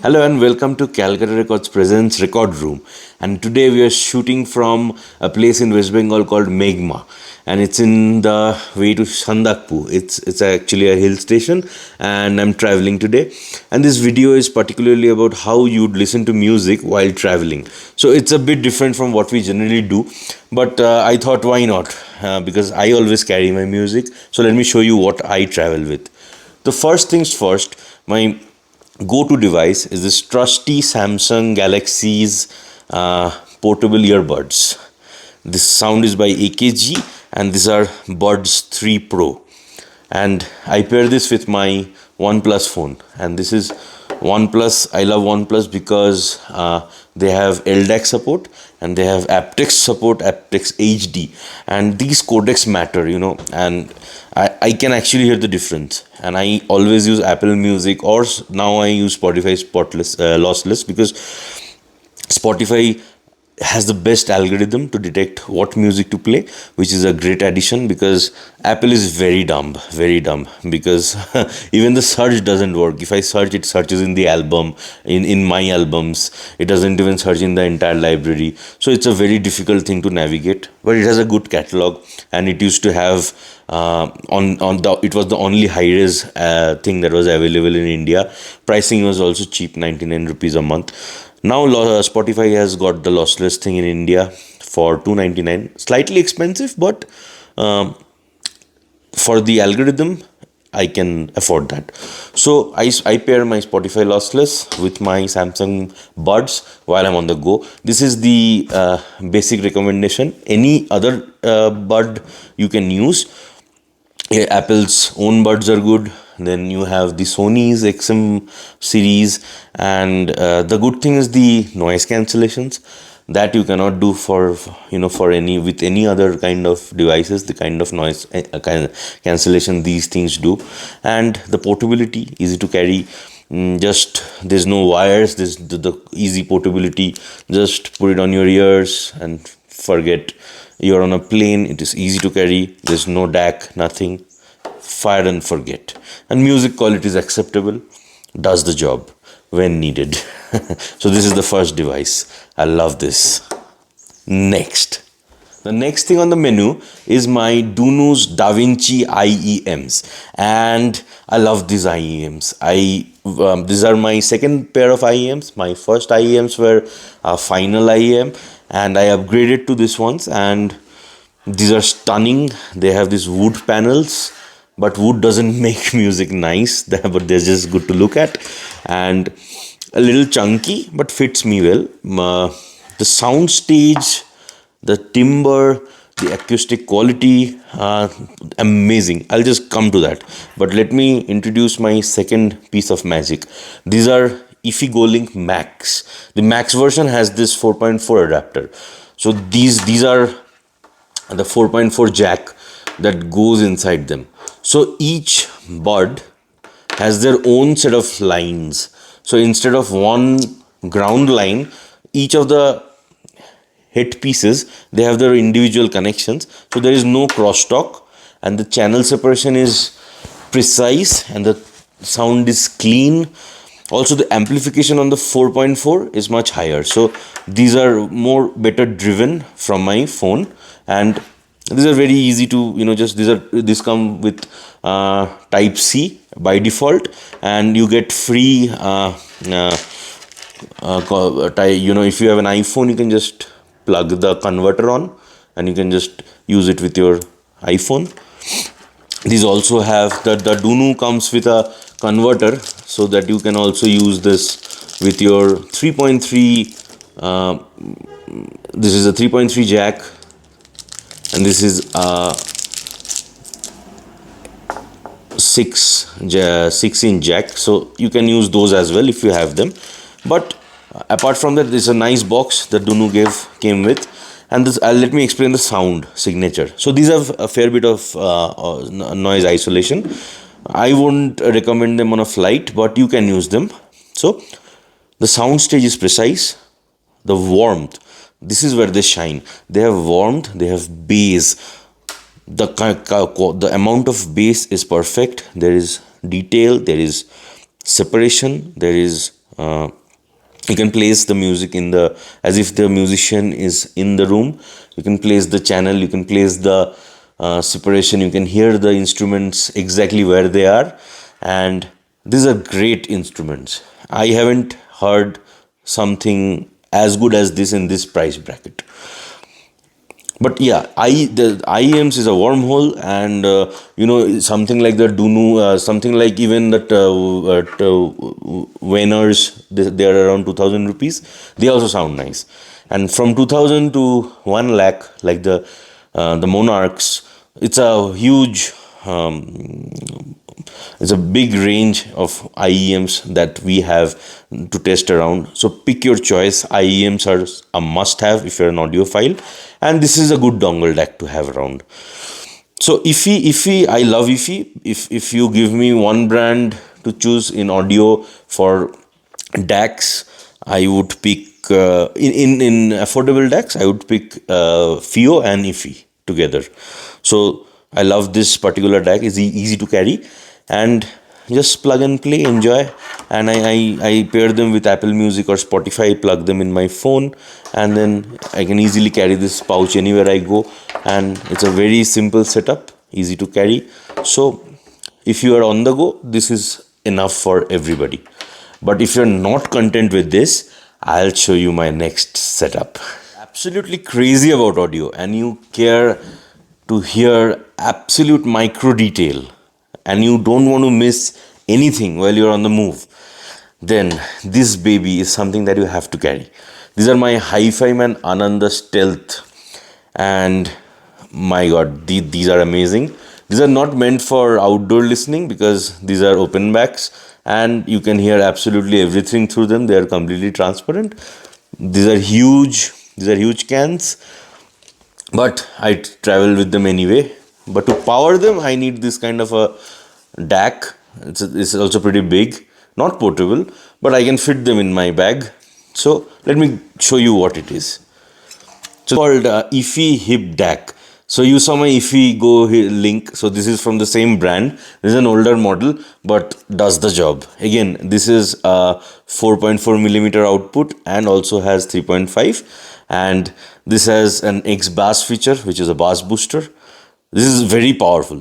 Hello and welcome to Calcutta Records Presents Record Room. And today we are shooting from a place in West Bengal called Meghma, and it's in the way to Sandakphu. It's actually a hill station, and I'm traveling today. And this video is particularly about how you'd listen to music while traveling. So it's a bit different from what we generally do, but I thought why not? Because I always carry my music. So let me show you what I travel with. The first things first, my go-to device is this trusty Samsung Galaxy's portable earbuds. This sound is by AKG, and these are Buds 3 Pro. And I pair this with my OnePlus phone, and this is OnePlus. I love OnePlus because they have LDAC support and they have aptX support, aptX HD, and these codecs matter, and I can actually hear the difference. And I always use Apple Music, or now I use Spotify lossless, because Spotify has the best algorithm to detect what music to play, which is a great addition, because Apple is very dumb, because even the search doesn't work. If I search, it searches in the album, in my albums. It doesn't even search in the entire library. So it's a very difficult thing to navigate, but it has a good catalog, and it used to have it was the only high-res thing that was available in India. Pricing was also cheap, 99 rupees a month. Now Spotify has got the lossless thing in India for $2.99. Slightly expensive, but for the algorithm, I can afford that. So I pair my Spotify lossless with my Samsung Buds while I'm on the go. This is the basic recommendation. Any other bud you can use. Apple's own buds are good. Then you have the Sony's XM series, and the good thing is the noise cancellations that you cannot do for any other kind of devices. The kind of noise cancellation these things do, and the portability, easy to carry. There's no wires. There's the easy portability. Just put it on your ears and forget. You're on a plane. It is easy to carry. There's no DAC, nothing. Fire and forget. And music quality is acceptable, does the job when needed. So this is the first device. I love this. The next thing on the menu is my DUNU's DaVinci IEMs, and I love these IEMs. These are my second pair of IEMs. My first IEMs were a final IEM, and I upgraded to this ones, and these are stunning. They have these wood panels, but wood doesn't make music nice, but they're just good to look at, and a little chunky, but fits me well. The sound stage, the timbre, the acoustic quality, amazing. I'll just come to that, but let me introduce my second piece of magic. These are Ipod Max. The Max version has this 4.4 adapter. So these are the 4.4 jack that goes inside them. So each bud has their own set of lines. So instead of one ground line, each of the head pieces, they have their individual connections. So there is no crosstalk, and the channel separation is precise, and the sound is clean. Also, the amplification on the 4.4 is much higher. So these are better driven from my phone, and these are very easy to these come with Type C by default, and you get free if you have an iPhone, you can just plug the converter on and you can just use it with your iPhone. These also have the DUNU comes with a converter, so that you can also use this with your 3.3 this is a 3.3 jack, and this is a 6-inch jack, so you can use those as well if you have them. But apart from that, this is a nice box that DUNU came with, and this let me explain the sound signature. So these have a fair bit of noise isolation. I wouldn't recommend them on a flight, but you can use them. So the sound stage is precise. The warmth, this is where they shine. They have warmth, they have bass. The amount of bass is perfect. There is detail, there is separation, there is you can place the music in the, as if the musician is in the room. You can place the channel, you can place the separation, you can hear the instruments exactly where they are. And these are great instruments. I haven't heard something as good as this in this price bracket. But yeah, the IEMs is a wormhole, and something like the DUNU, something like even that Winners, they are around 2,000 rupees. They also sound nice, and from 2,000 to 1 lakh, like the Monarchs, it's a huge. It's a big range of IEMs that we have to test around. So pick your choice. IEMs are a must-have if you're an audiophile, and this is a good dongle DAC to have around. So IFI, I love IFI. If you give me one brand to choose in audio for DACs, I would pick in affordable DACs. I would pick FIO and IFI together. So I love this particular DAC. It's easy to carry, and just plug and play, enjoy. And I pair them with Apple Music or Spotify, plug them in my phone, and then I can easily carry this pouch anywhere I go. And it's a very simple setup, easy to carry. So if you are on the go, this is enough for everybody. But if you're not content with this, I'll show you my next setup. Absolutely crazy about audio, and you care to hear absolute micro detail, and you don't want to miss anything while you're on the move, then this baby is something that you have to carry. These are my HiFiMan Ananda Stealth, and my god, these are amazing. These are not meant for outdoor listening because these are open backs and you can hear absolutely everything through them. They are completely transparent. These are huge cans, but I travel with them anyway. But to power them, I need this kind of a DAC. It's also pretty big, not portable, but I can fit them in my bag. So let me show you what it is. So it's called Ipod Hip DAC. So you saw my Ipod Go link. So this is from the same brand. This is an older model, but does the job. Again, this is a 4.4 millimeter output and also has 3.5. And this has an X bass feature, which is a bass booster. This is very powerful.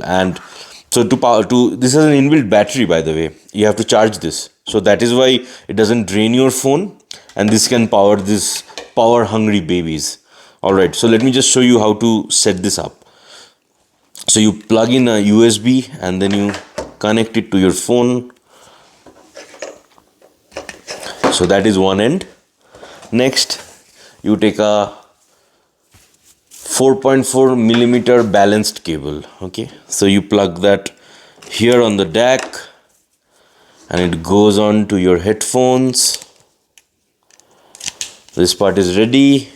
And so this has an inbuilt battery, by the way. You have to charge this. So that is why it doesn't drain your phone, and this can power this power hungry babies. Alright, so let me just show you how to set this up. So you plug in a USB and then you connect it to your phone. So that is one end. Next, you take a 4.4 millimeter balanced cable. Okay, so you plug that here on the DAC and it goes on to your headphones. This part is ready.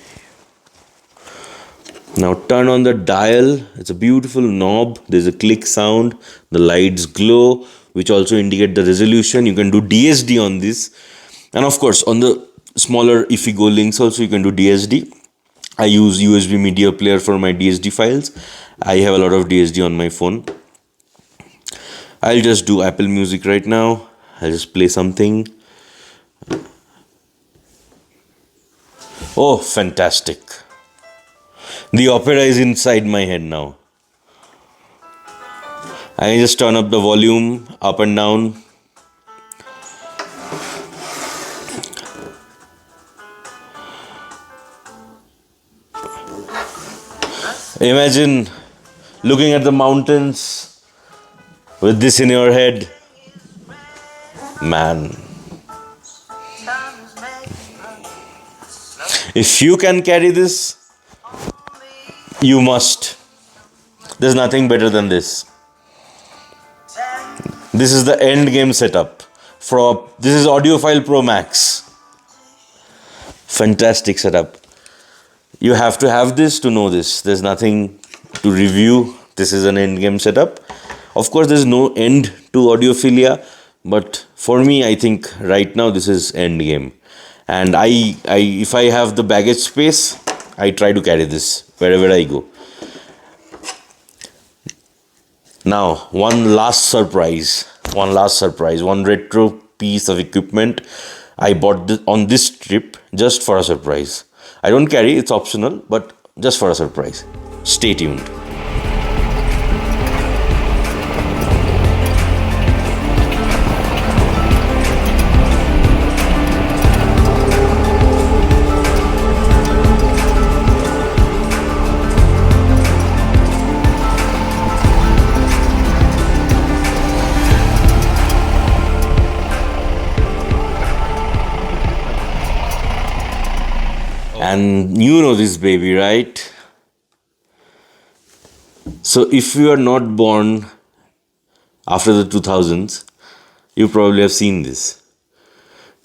Now turn on the dial. It's a beautiful knob. There's a click sound. The lights glow, which also indicate the resolution. You can do DSD on this. And of course, on the smaller Ipod Go links also you can do DSD. I use USB media player for my DSD files. I have a lot of DSD on my phone. I'll just do Apple Music right now. I'll just play something. Oh, fantastic. The opera is inside my head now. I can just turn up the volume up and down. Imagine looking at the mountains with this in your head. Man. If you can carry this, you must. There's nothing better than this. This is the end game setup. This is Audiophile Pro Max. Fantastic setup. You have to have this to know this. There's nothing to review. This is an end game setup. Of course, there's no end to audiophilia, but for me, I think right now this is end game. And if I have the baggage space, I try to carry this wherever I go. Now, one last surprise, one retro piece of equipment I bought on this trip just for a surprise. I don't carry, it's optional, but just for a surprise. Stay tuned. And you know this baby, right? So if you are not born after the 2000s, you probably have seen this.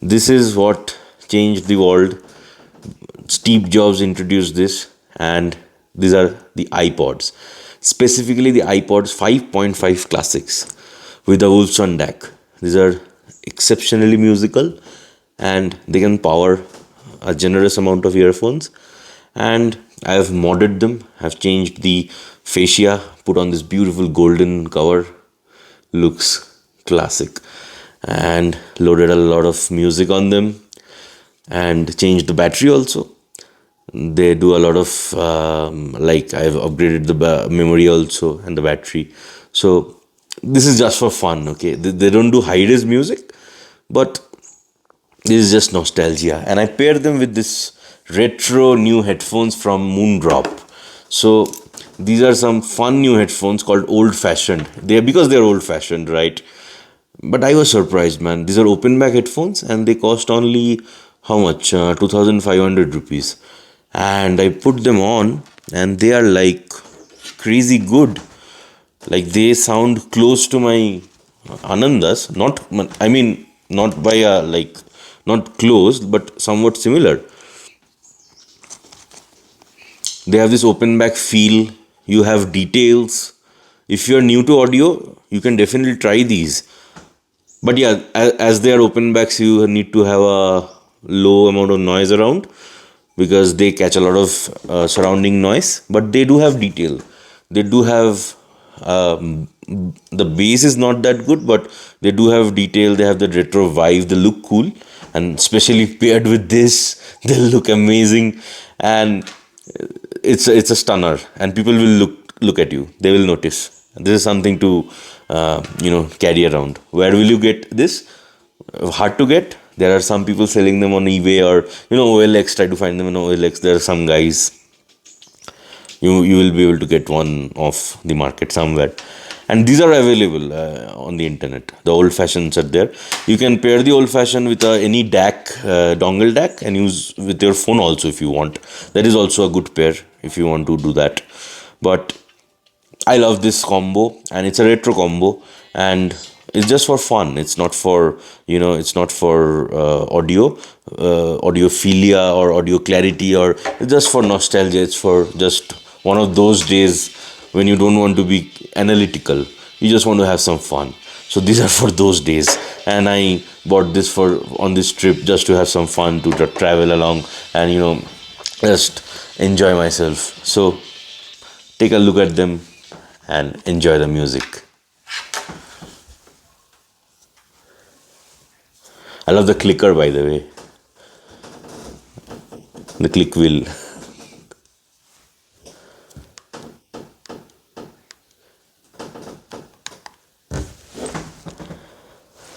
This is what changed the world. Steve Jobs introduced this, and these are the iPods. Specifically the iPods 5.5 Classics with the Oldfashioned DAC. These are exceptionally musical, and they can power a generous amount of earphones. And I have modded them. I've changed the fascia, put on this beautiful golden cover. Looks classic. And loaded a lot of music on them, and changed the battery also. They do a lot of like I've upgraded the memory also and the battery. So this is just for fun, okay? They don't do high-res music, but this is just nostalgia. And I paired them with this retro new headphones from Moondrop. So these are some fun new headphones called Oldfashioned. Because they're old-fashioned, right? But I was surprised, man. These are open back headphones, and they cost only how much? 2,500 rupees. And I put them on, and they are like crazy good. Like they sound close to my Anandas. Not by a not close, but somewhat similar. They have this open back feel. You have details. If you're new to audio, you can definitely try these. But yeah, as they are open backs, you need to have a low amount of noise around, because they catch a lot of surrounding noise. But they do have detail. They do have the bass is not that good, but they do have detail. They have the retro vibe. They look cool, and especially paired with this, they look amazing. And it's a stunner, and people will look at you. They will notice. This is something to carry around. Where will you get this? Hard to get. There are some people selling them on eBay or OLX. Try to find them on OLX. There are some guys. You will be able to get one off the market somewhere. And these are available on the internet. The old-fashions are there. You can pair the old-fashioned with any DAC, dongle DAC, and use with your phone also if you want. That is also a good pair if you want to do that. But I love this combo, and it's a retro combo, and it's just for fun. It's not for audio, audiophilia or audio clarity, or it's just for nostalgia. It's for just one of those days when you don't want to be analytical. You just want to have some fun. So these are for those days, and I bought this on this trip just to have some fun, to travel along and just enjoy myself. So take a look at them and enjoy the music. I love the clicker, by the way. The click wheel.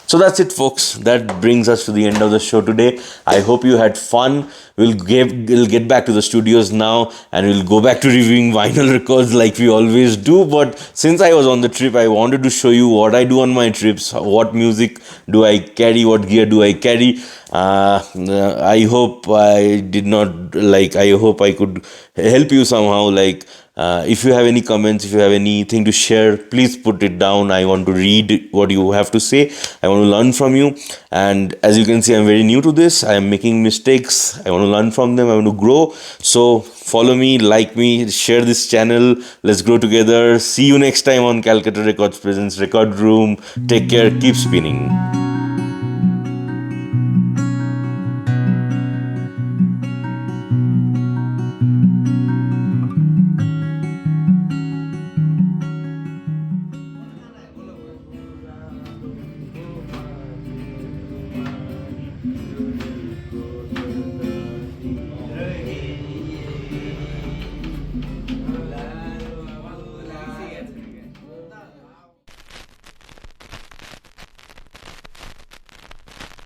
So that's it, folks. That brings us to the end of the show today. I hope you had fun. We'll get back to the studios now, and we'll go back to reviewing vinyl records like we always do. But since I was on the trip, I wanted to show you what I do on my trips. What music do I carry? What gear do I carry? I hope I hope I could help you somehow. If you have any comments, if you have anything to share, please put it down. I want to read what you have to say. I want to learn from you. And as you can see, I'm very new to this. I am making mistakes. I want to learn from them. I want to grow. So follow me, like me, share this channel. Let's grow together. See you next time on Calcutta Records Presents Record Room. Take care. Keep spinning.